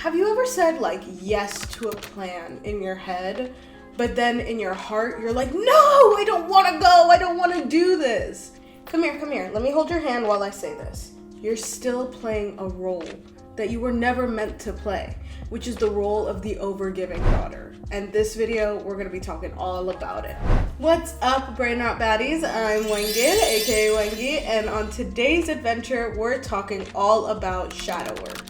Have you ever said like yes to a plan in your head, but then in your heart you're like, no, I don't want to go, I don't want to do this? Come here, let me hold your hand while I say this. You're still playing a role that you were never meant to play, which is the role of the overgiving daughter. And this video, we're gonna be talking all about it. What's up, Brain Rot Baddies? I'm Wengid, aka Wengi, and on today's adventure, we're talking all about shadow work.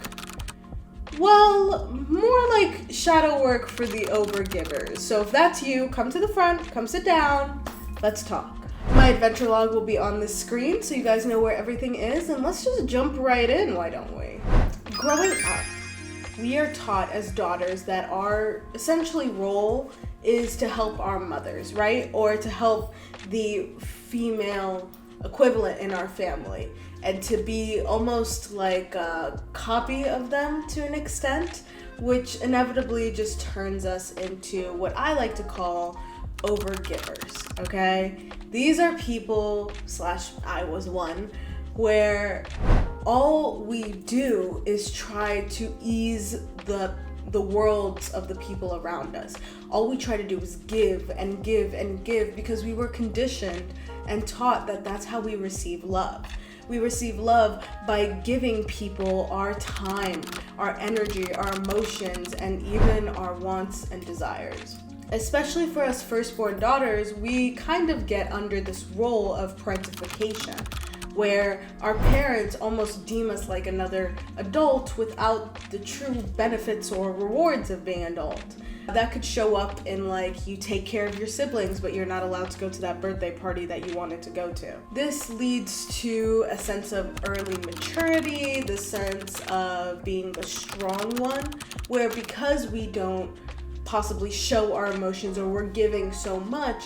Well, more like shadow work for the overgivers. So if that's you, come to the front, come sit down, let's talk. My adventure log will be on the screen so you guys know where everything is, and let's just jump right in, why don't we? Growing up, we are taught as daughters that our essentially role is to help our mothers, right? Or to help the female equivalent in our family, and to be almost like a copy of them to an extent, which inevitably just turns us into what I like to call overgivers, okay? These are people, / I was one, where all we do is try to ease the worlds of the people around us. All we try to do is give and give and give because we were conditioned and taught that that's how we receive love. We receive love by giving people our time, our energy, our emotions, and even our wants and desires. Especially for us firstborn daughters, we kind of get under this role of parentification, where our parents almost deem us like another adult without the true benefits or rewards of being an adult. That could show up in like you take care of your siblings, but you're not allowed to go to that birthday party that you wanted to go to. This leads to a sense of early maturity, the sense of being the strong one, where because we don't possibly show our emotions or we're giving so much,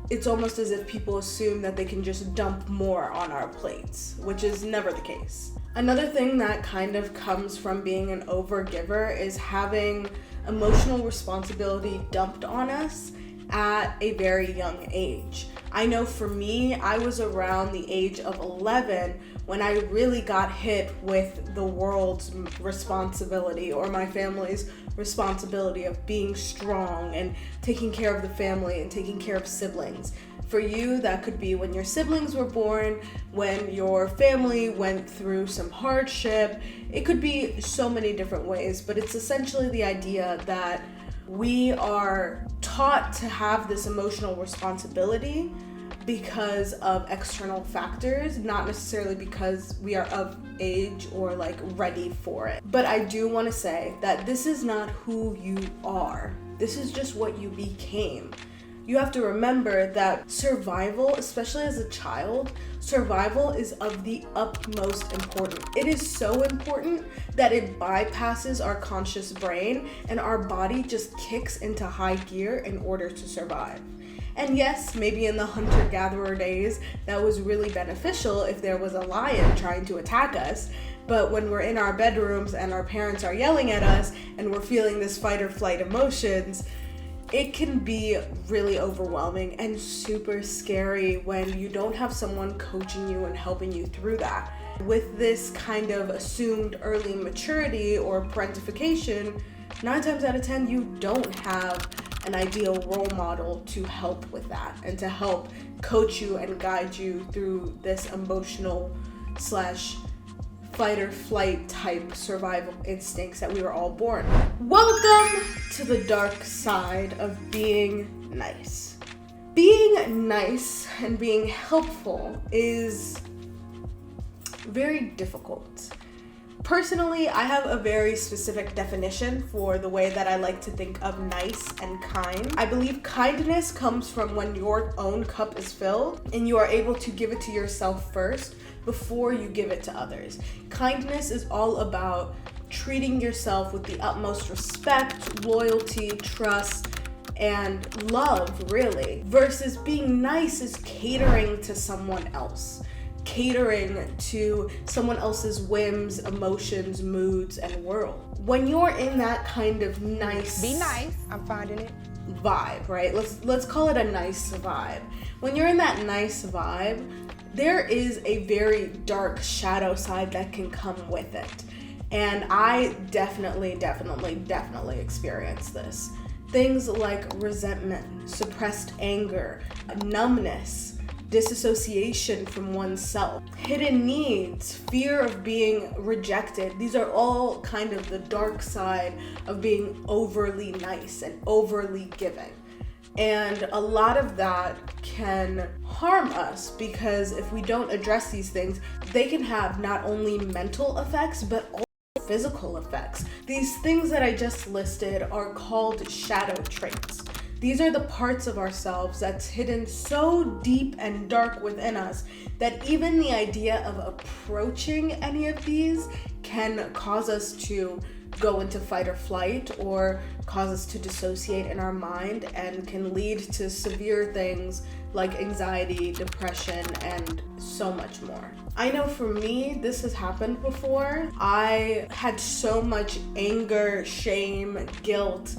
it's almost as if people assume that they can just dump more on our plates, which is never the case. Another thing that kind of comes from being an overgiver is having emotional responsibility dumped on us at a very young age. I know for me, I was around the age of 11 when I really got hit with the world's responsibility, or my family's responsibility of being strong and taking care of the family and taking care of siblings. For you, that could be when your siblings were born, when your family went through some hardship. It could be so many different ways, but it's essentially the idea that we are taught to have this emotional responsibility because of external factors, not necessarily because we are of age or like ready for it. But I do want to say that this is not who you are. This is just what you became. You have to remember that survival, especially as a child, survival is of the utmost importance. It is so important that it bypasses our conscious brain and our body just kicks into high gear in order to survive. And yes, maybe in the hunter-gatherer days, that was really beneficial if there was a lion trying to attack us. But when we're in our bedrooms and our parents are yelling at us and we're feeling this fight or flight emotions, it can be really overwhelming and super scary when you don't have someone coaching you and helping you through that. With this kind of assumed early maturity or parentification, 9 times out of 10, you don't have an ideal role model to help with that and to help coach you and guide you through this emotional / fight or flight type survival instincts that we were all born. Welcome to the dark side of being nice. Being nice and being helpful is very difficult. Personally, I have a very specific definition for the way that I like to think of nice and kind. I believe kindness comes from when your own cup is filled and you are able to give it to yourself first before you give it to others. Kindness is all about treating yourself with the utmost respect, loyalty, trust, and love, really. Versus being nice is catering to someone else. Catering to someone else's whims, emotions, moods, and world. When you're in that kind of nice... Be nice, I'm finding it. ...vibe, right? Let's call it a nice vibe. When you're in that nice vibe, there is a very dark shadow side that can come with it. And I definitely experienced this. Things like resentment, suppressed anger, numbness, disassociation from oneself, hidden needs, fear of being rejected. These are all kind of the dark side of being overly nice and overly giving. And a lot of that can harm us because if we don't address these things, they can have not only mental effects, but also physical effects. These things that I just listed are called shadow traits. These are the parts of ourselves that's hidden so deep and dark within us that even the idea of approaching any of these can cause us to go into fight or flight or cause us to dissociate in our mind and can lead to severe things like anxiety, depression, and so much more. I know for me, this has happened before. I had so much anger, shame, guilt,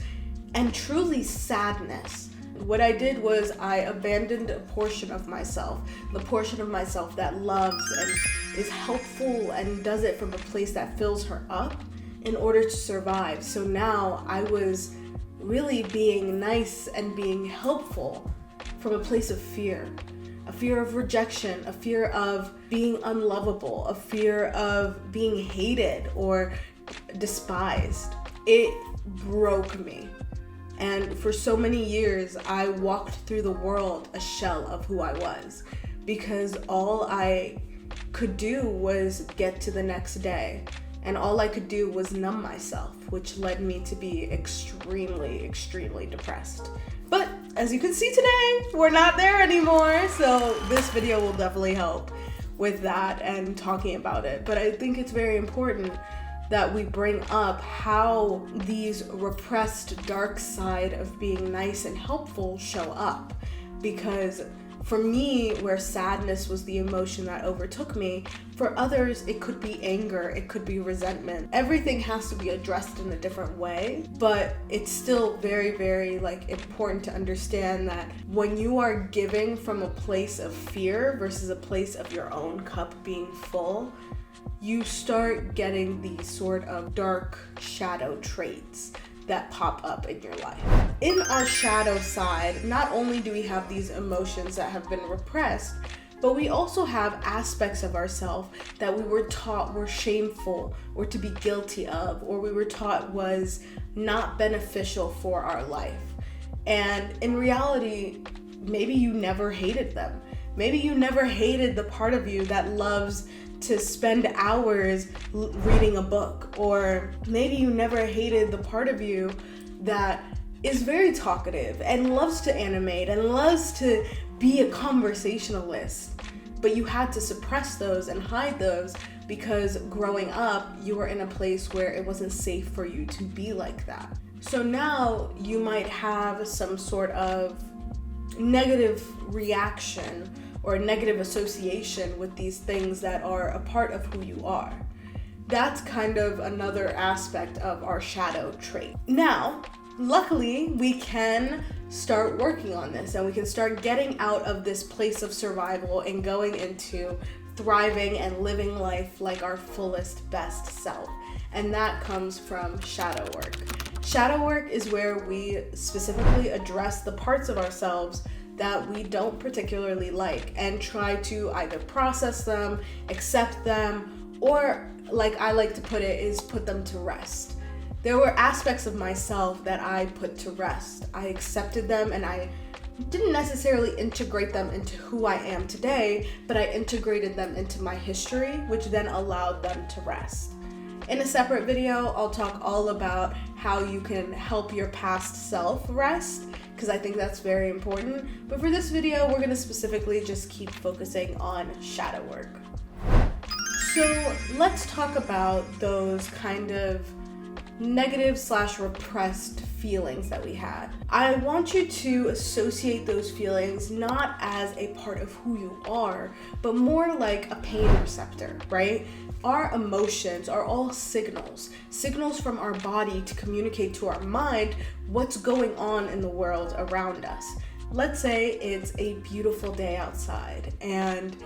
and truly sadness. What I did was I abandoned a portion of myself, the portion of myself that loves and is helpful and does it from a place that fills her up in order to survive. So now I was really being nice and being helpful from a place of fear. A fear of rejection, a fear of being unlovable, a fear of being hated or despised. It broke me. And for so many years, I walked through the world a shell of who I was because all I could do was get to the next day. And all I could do was numb myself, which led me to be extremely depressed. But as you can see today, we're not there anymore. So this video will definitely help with that and talking about it. But I think it's very important that we bring up how these repressed dark side of being nice and helpful show up. Because for me, where sadness was the emotion that overtook me, for others, it could be anger, it could be resentment. Everything has to be addressed in a different way, but it's still very important to understand that when you are giving from a place of fear versus a place of your own cup being full, you start getting these sort of dark shadow traits that pop up in your life. In our shadow side, not only do we have these emotions that have been repressed, but we also have aspects of ourselves that we were taught were shameful or to be guilty of, or we were taught was not beneficial for our life. And in reality, maybe you never hated them. Maybe you never hated the part of you that loves to spend hours reading a book, or maybe you never hated the part of you that is very talkative and loves to animate and loves to be a conversationalist, but you had to suppress those and hide those because growing up you were in a place where it wasn't safe for you to be like that. So now you might have some sort of negative reaction or negative association with these things that are a part of who you are. That's kind of another aspect of our shadow trait. Now, luckily, we can start working on this and we can start getting out of this place of survival and going into thriving and living life like our fullest, best self. And that comes from shadow work. Shadow work is where we specifically address the parts of ourselves that we don't particularly like and try to either process them, accept them, or like I like to put it, is put them to rest. There were aspects of myself that I put to rest. I accepted them and I didn't necessarily integrate them into who I am today, but I integrated them into my history, which then allowed them to rest. In a separate video, I'll talk all about how you can help your past self rest, because I think that's very important. But for this video, we're going to specifically just keep focusing on shadow work. So let's talk about those kind of negative/repressed feelings that we had. I want you to associate those feelings not as a part of who you are, but more like a pain receptor, right? Our emotions are all signals from our body to communicate to our mind what's going on in the world around us. Let's say it's a beautiful day outside and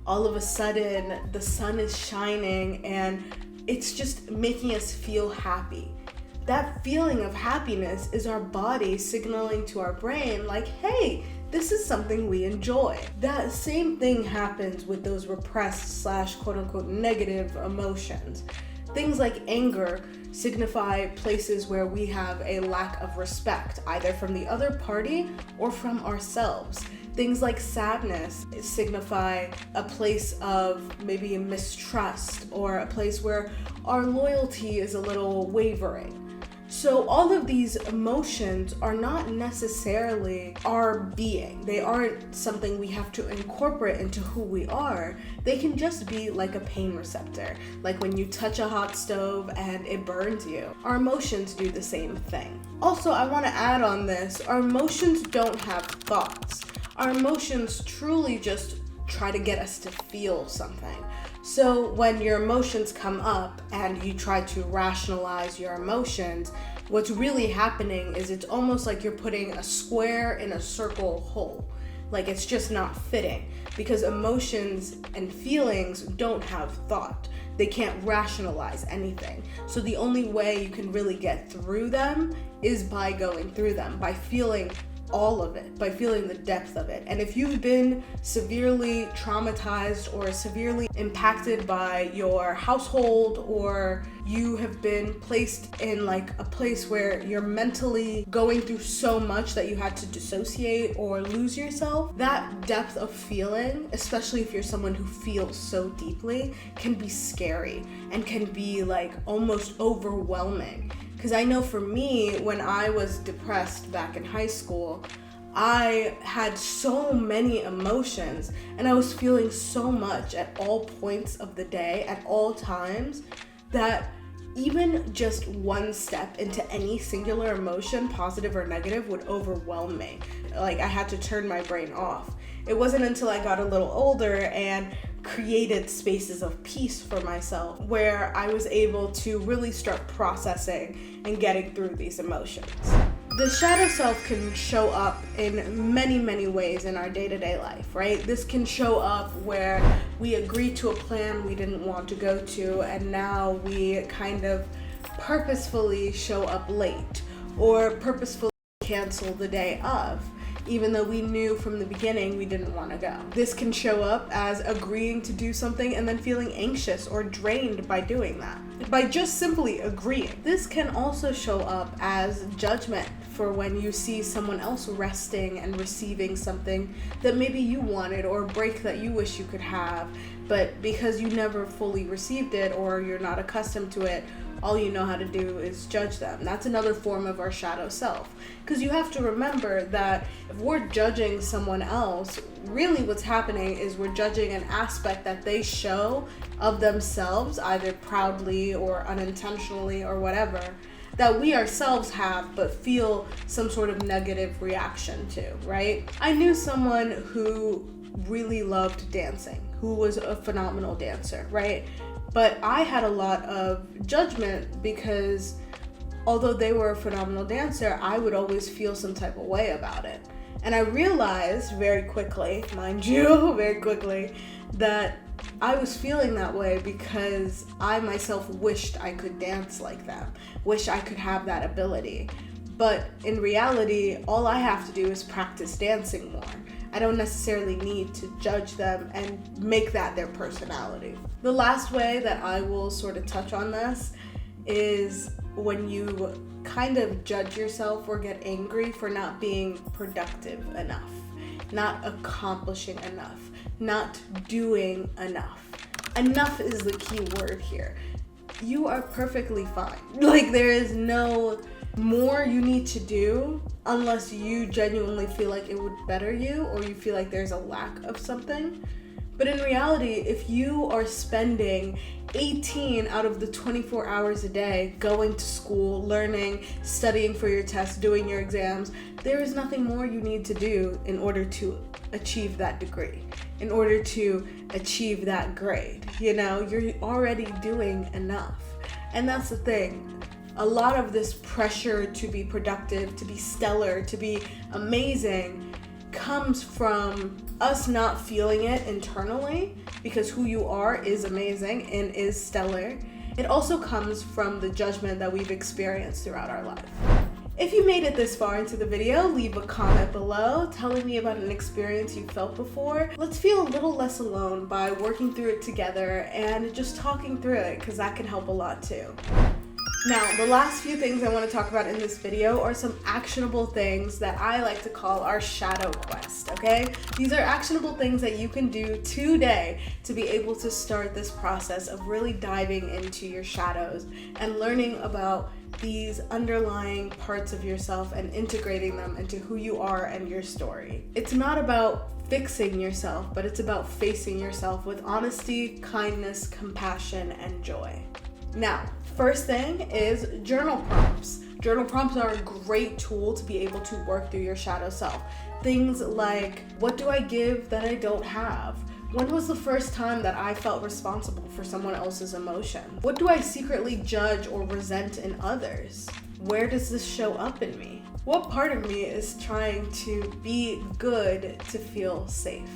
all of a sudden the sun is shining and it's just making us feel happy. That feeling of happiness is our body signaling to our brain like, hey, this is something we enjoy. That same thing happens with those repressed / quote unquote negative emotions. Things like anger signify places where we have a lack of respect, either from the other party or from ourselves. Things like sadness signify a place of maybe a mistrust or a place where our loyalty is a little wavering. So all of these emotions are not necessarily our being. They aren't something we have to incorporate into who we are. They can just be like a pain receptor, like when you touch a hot stove and it burns you. Our emotions do the same thing. Also, I want to add on this, our emotions don't have thoughts. Our emotions truly just try to get us to feel something. So when your emotions come up and you try to rationalize your emotions, what's really happening is it's almost like you're putting a square in a circle hole. Like it's just not fitting, because emotions and feelings don't have thought. They can't rationalize anything. So the only way you can really get through them is by going through them, by feeling all of it, by feeling the depth of it. And if you've been severely traumatized or severely impacted by your household, or you have been placed in like a place where you're mentally going through so much that you had to dissociate or lose yourself, that depth of feeling, especially if you're someone who feels so deeply, can be scary and can be like almost overwhelming. Because I know for me, when I was depressed back in high school, I had so many emotions and I was feeling so much at all points of the day, at all times, that even just one step into any singular emotion, positive or negative, would overwhelm me. Like I had to turn my brain off. It wasn't until I got a little older and created spaces of peace for myself where I was able to really start processing and getting through these emotions. The shadow self can show up in many, many ways in our day-to-day life, right? This can show up where we agreed to a plan we didn't want to go to, and now we kind of purposefully show up late or purposefully cancel the day of, even though we knew from the beginning we didn't want to go. This can show up as agreeing to do something and then feeling anxious or drained by doing that, by just simply agreeing. This can also show up as judgment for when you see someone else resting and receiving something that maybe you wanted, or a break that you wish you could have, but because you never fully received it or you're not accustomed to it, all you know how to do is judge them. That's another form of our shadow self. Because you have to remember that if we're judging someone else, really what's happening is we're judging an aspect that they show of themselves, either proudly or unintentionally or whatever, that we ourselves have but feel some sort of negative reaction to, right? I knew someone who really loved dancing, who was a phenomenal dancer, right? But I had a lot of judgment because although they were a phenomenal dancer, I would always feel some type of way about it. And I realized very quickly, mind you, very quickly, that I was feeling that way because I myself wished I could dance like them, wish I could have that ability. But in reality, all I have to do is practice dancing more. I don't necessarily need to judge them and make that their personality. The last way that I will sort of touch on this is when you kind of judge yourself or get angry for not being productive enough, not accomplishing enough, not doing enough. Enough is the key word here. You are perfectly fine. Like, there is no more you need to do unless you genuinely feel like it would better you or you feel like there's a lack of something. But in reality, if you are spending 18 out of the 24 hours a day going to school, learning, studying for your tests, doing your exams, there is nothing more you need to do in order to achieve that degree, in order to achieve that grade. You know, you're already doing enough. And that's the thing. A lot of this pressure to be productive, to be stellar, to be amazing comes from us not feeling it internally, because who you are is amazing and is stellar. It also comes from the judgment that we've experienced throughout our life. If you made it this far into the video, leave a comment below telling me about an experience you felt before. Let's feel a little less alone by working through it together and just talking through it, because that can help a lot too. Now, the last few things I want to talk about in this video are some actionable things that I like to call our shadow quest, okay? These are actionable things that you can do today to be able to start this process of really diving into your shadows and learning about these underlying parts of yourself and integrating them into who you are and your story. It's not about fixing yourself, but it's about facing yourself with honesty, kindness, compassion, and joy. Now, first thing is journal prompts. Journal prompts are a great tool to be able to work through your shadow self. Things like, what do I give that I don't have? When was the first time that I felt responsible for someone else's emotion? What do I secretly judge or resent in others? Where does this show up in me? What part of me is trying to be good to feel safe?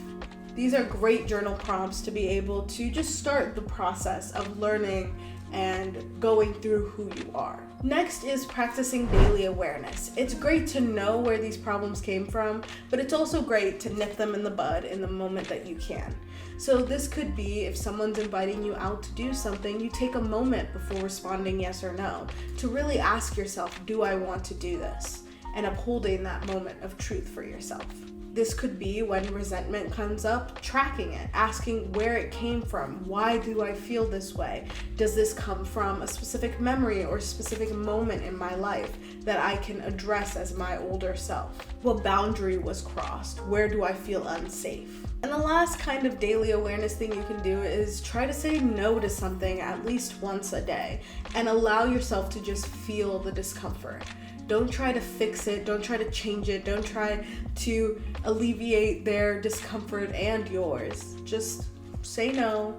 These are great journal prompts to be able to just start the process of learning and going through who you are. Next is practicing daily awareness. It's great to know where these problems came from, but it's also great to nip them in the bud in the moment that you can. So this could be if someone's inviting you out to do something, you take a moment before responding yes or no to really ask yourself, do I want to do this? And upholding that moment of truth for yourself. This could be when resentment comes up, tracking it, asking where it came from. Why do I feel this way? Does this come from a specific memory or specific moment in my life that I can address as my older self? What boundary was crossed? Where do I feel unsafe? And the last kind of daily awareness thing you can do is try to say no to something at least once a day and allow yourself to just feel the discomfort. Don't try to fix it, don't try to change it, don't try to alleviate their discomfort and yours. Just say no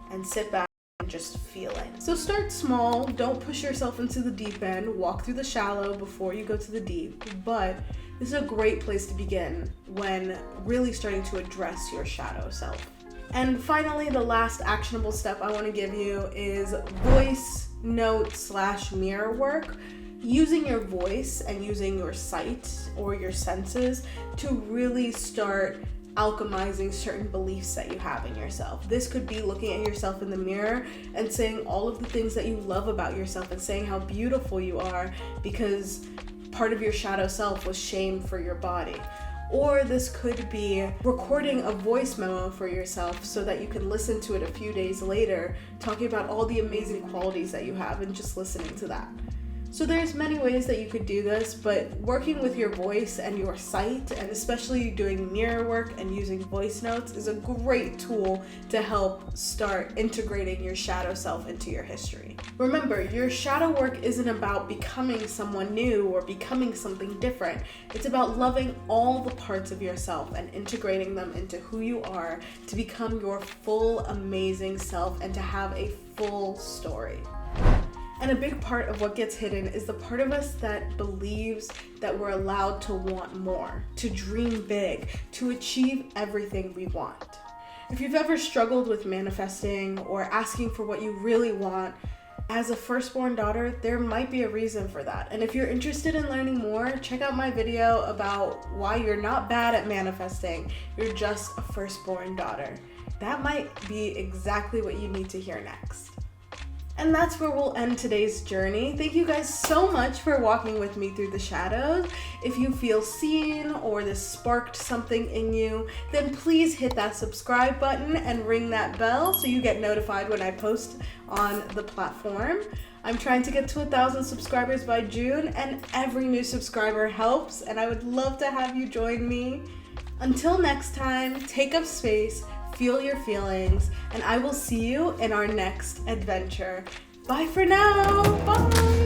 and sit back and just feel it. So start small, don't push yourself into the deep end, walk through the shallow before you go to the deep, but this is a great place to begin when really starting to address your shadow self. And finally, the last actionable step I want to give you is voice note / mirror work. Using your voice and using your sight or your senses to really start alchemizing certain beliefs that you have in yourself. This could be looking at yourself in the mirror and saying all of the things that you love about yourself and saying how beautiful you are because part of your shadow self was shamed for your body. Or this could be recording a voice memo for yourself so that you can listen to it a few days later, talking about all the amazing qualities that you have and just listening to that. So there's many ways that you could do this, but working with your voice and your sight, and especially doing mirror work and using voice notes, is a great tool to help start integrating your shadow self into your history. Remember, your shadow work isn't about becoming someone new or becoming something different. It's about loving all the parts of yourself and integrating them into who you are to become your full, amazing self and to have a full story. And a big part of what gets hidden is the part of us that believes that we're allowed to want more, to dream big, to achieve everything we want. If you've ever struggled with manifesting or asking for what you really want, as a firstborn daughter, there might be a reason for that. And if you're interested in learning more, check out my video about why you're not bad at manifesting, you're just a firstborn daughter. That might be exactly what you need to hear next. And that's where we'll end today's journey. Thank you guys so much for walking with me through the shadows. If you feel seen or this sparked something in you, then please hit that subscribe button and ring that bell so you get notified when I post on the platform. I'm trying to get to 1,000 subscribers by June, and every new subscriber helps, and I would love to have you join me. Until next time, take up space, feel your feelings, and I will see you in our next adventure. Bye for now. Bye.